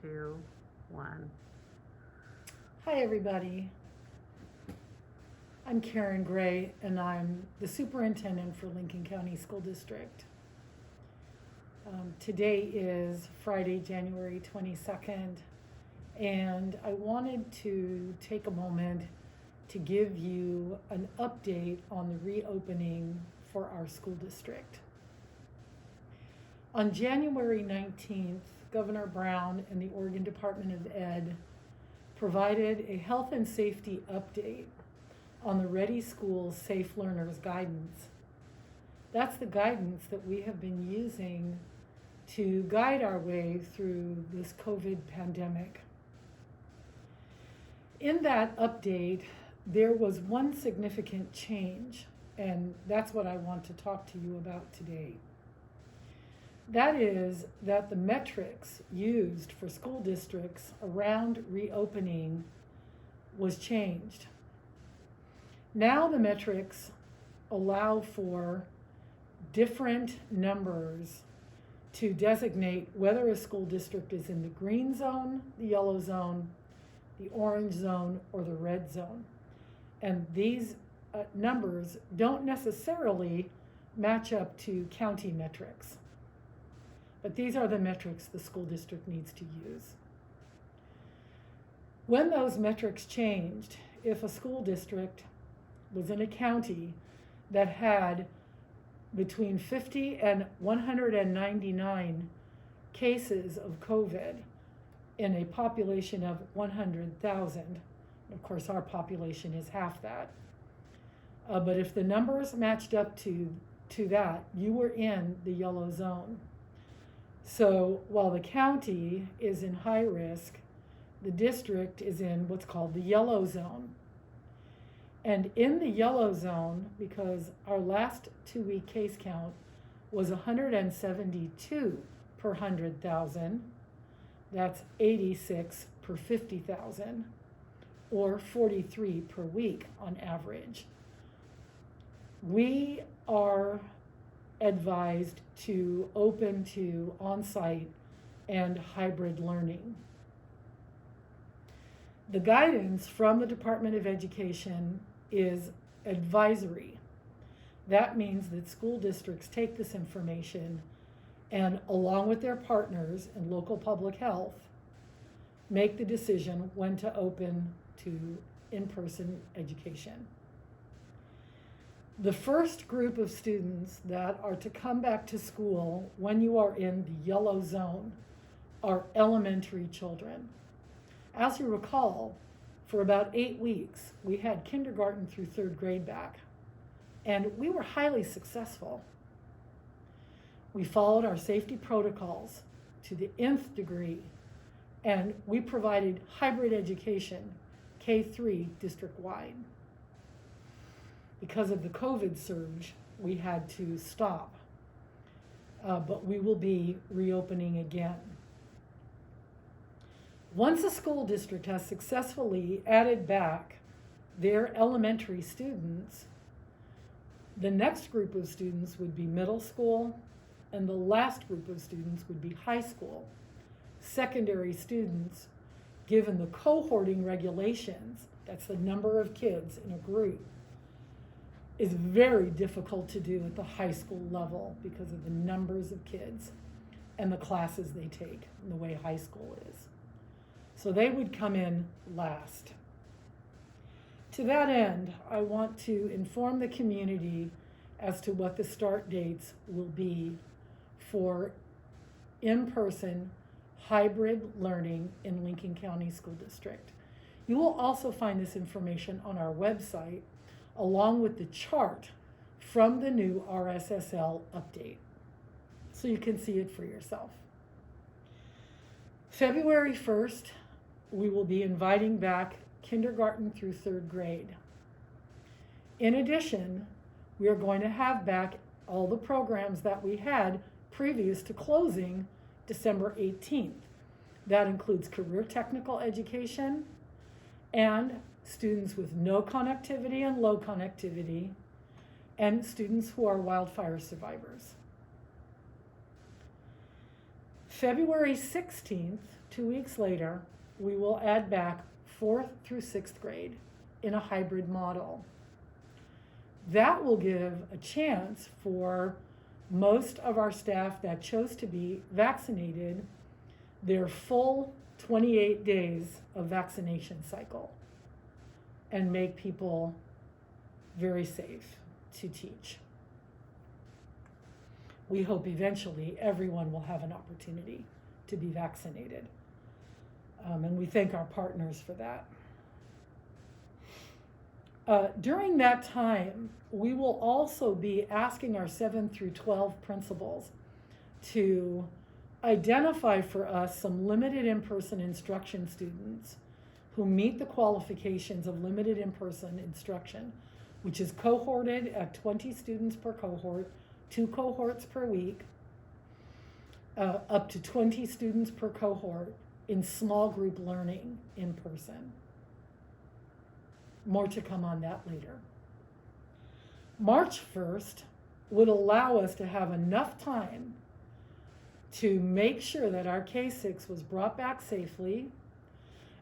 2, 1. Hi, everybody. I'm Karen Gray, and I'm the superintendent for Lincoln County School District. Today is Friday, January 22nd, and I wanted to take a moment to give you an update on the reopening for our school district. On January 19th, Governor Brown and the Oregon Department of Ed provided a health and safety update on the Ready Schools Safe Learners guidance. That's the guidance that we have been using to guide our way through this COVID pandemic. In that update, there was one significant change, and that's what I want to talk to you about today. That is that the metrics used for school districts around reopening was changed. Now the metrics allow for different numbers to designate whether a school district is in the green zone, the yellow zone, the orange zone, or the red zone. And these numbers don't necessarily match up to county metrics. But these are the metrics the school district needs to use. When those metrics changed, if a school district was in a county that had between 50 and 199 cases of COVID in a population of 100,000, of course our population is half that, but if the numbers matched up to that, you were in the yellow zone. So while the county is in high risk, the district is in what's called the yellow zone. And in the yellow zone, because our last 2-week case count was 172 per 100,000, that's 86 per 50,000, or 43 per week on average. We are advised to open to on-site and hybrid learning. The guidance from the Department of Education is advisory. That means that school districts take this information and, along with their partners in local public health, make the decision when to open to in-person education. The first group of students that are to come back to school when you are in the yellow zone are elementary children. As you recall, for about 8 weeks, we had kindergarten through 3rd grade back, and we were highly successful. We followed our safety protocols to the nth degree, and we provided hybrid education, K-3 district-wide. Because of the COVID surge, we had to stop, but we will be reopening again. Once a school district has successfully added back their elementary students, the next group of students would be middle school, and the last group of students would be high school. Secondary students, given the cohorting regulations, that's the number of kids in a group, is very difficult to do at the high school level because of the numbers of kids and the classes they take and the way high school is. So they would come in last. To that end, I want to inform the community as to what the start dates will be for in-person hybrid learning in Lincoln County School District. You will also find this information on our website, along with the chart from the new RSSL update, so you can see it for yourself. February 1st, we will be inviting back kindergarten through 3rd grade. In addition, we are going to have back all the programs that we had previous to closing December 18th. That includes career technical education and students with no connectivity and low connectivity, and students who are wildfire survivors. February 16th 2 weeks later, we will add back 4th through 6th grade in a hybrid model. That will give a chance for most of our staff that chose to be vaccinated their full 28 days of vaccination cycle and make people very safe to teach. We hope eventually everyone will have an opportunity to be vaccinated. And we thank our partners for that. During that time, we will also be asking our 7 through 12 principals to identify for us some limited in-person instruction students who meet the qualifications of limited in-person instruction, which is cohorted at 20 students per cohort, 2 cohorts per week, up to 20 students per cohort in small group learning in person. More to come on that later. March 1st would allow us to have enough time to make sure that our K-6 was brought back safely,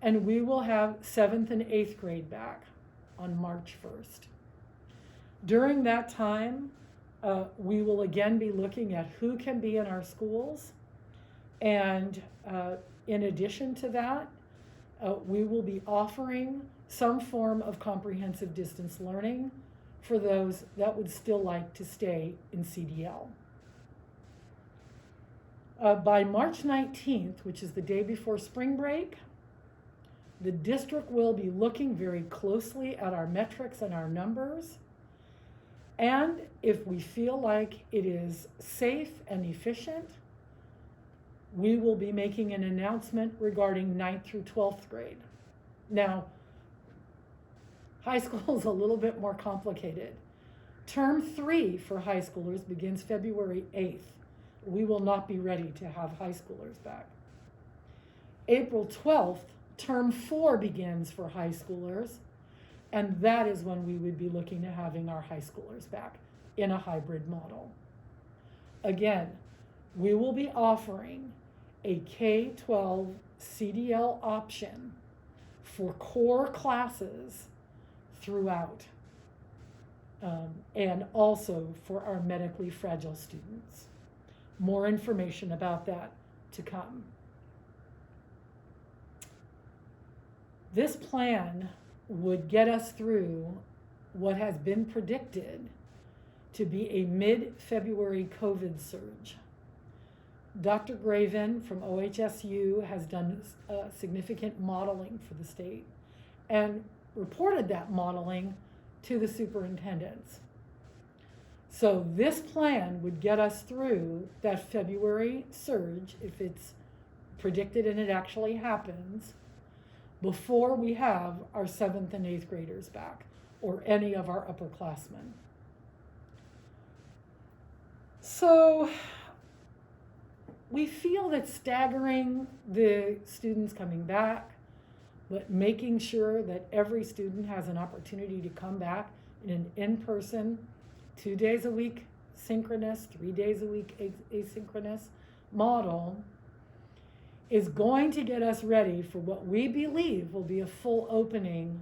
and we will have 7th and 8th grade back on March 1st. During that time, we will again be looking at who can be in our schools, and in addition to that, we will be offering some form of comprehensive distance learning for those that would still like to stay in CDL. By March 19th, which is the day before spring break, the district will be looking very closely at our metrics and our numbers. And if we feel like it is safe and efficient, we will be making an announcement regarding 9th through 12th grade. Now, high school is a little bit more complicated. Term 3 for high schoolers begins February 8th. We will not be ready to have high schoolers back. April 12th, term 4 begins for high schoolers, and that is when we would be looking at having our high schoolers back in a hybrid model. Again, we will be offering a K-12 CDL option for core classes throughout, and also for our medically fragile students. More information about that to come. This plan would get us through what has been predicted to be a mid-February COVID surge. Dr. Graven from OHSU has done significant modeling for the state and reported that modeling to the superintendents. So this plan would get us through that February surge, if it's predicted and it actually happens, before we have our 7th and 8th graders back, or any of our upperclassmen. So we feel that staggering the students coming back, but making sure that every student has an opportunity to come back in an in-person, 2 days a week synchronous, 3 days a week asynchronous model is going to get us ready for what we believe will be a full opening,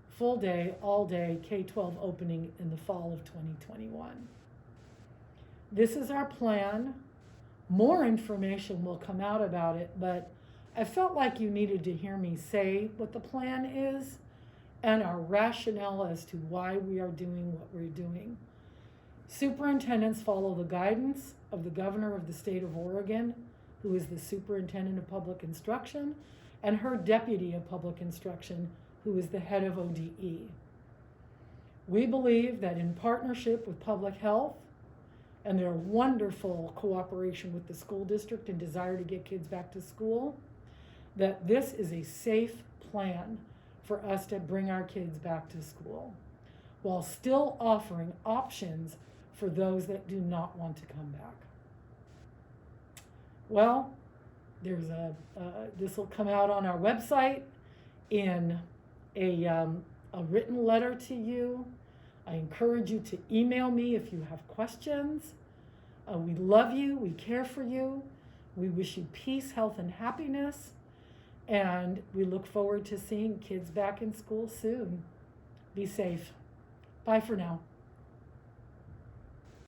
full day, all day K-12 opening in the fall of 2021. This is our plan. More information will come out about it, but I felt like you needed to hear me say what the plan is and our rationale as to why we are doing what we're doing. Superintendents follow the guidance of the governor of the state of Oregon, who is the superintendent of public instruction, and her deputy of public instruction, who is the head of ODE. We believe that in partnership with public health and their wonderful cooperation with the school district and desire to get kids back to school, that this is a safe plan for us to bring our kids back to school, while still offering options for those that do not want to come back. Well, this will come out on our website in a written letter to you. I encourage you to email me if you have questions. We love you, we care for you. We wish you peace, health, and happiness. And we look forward to seeing kids back in school soon. Be safe. Bye for now.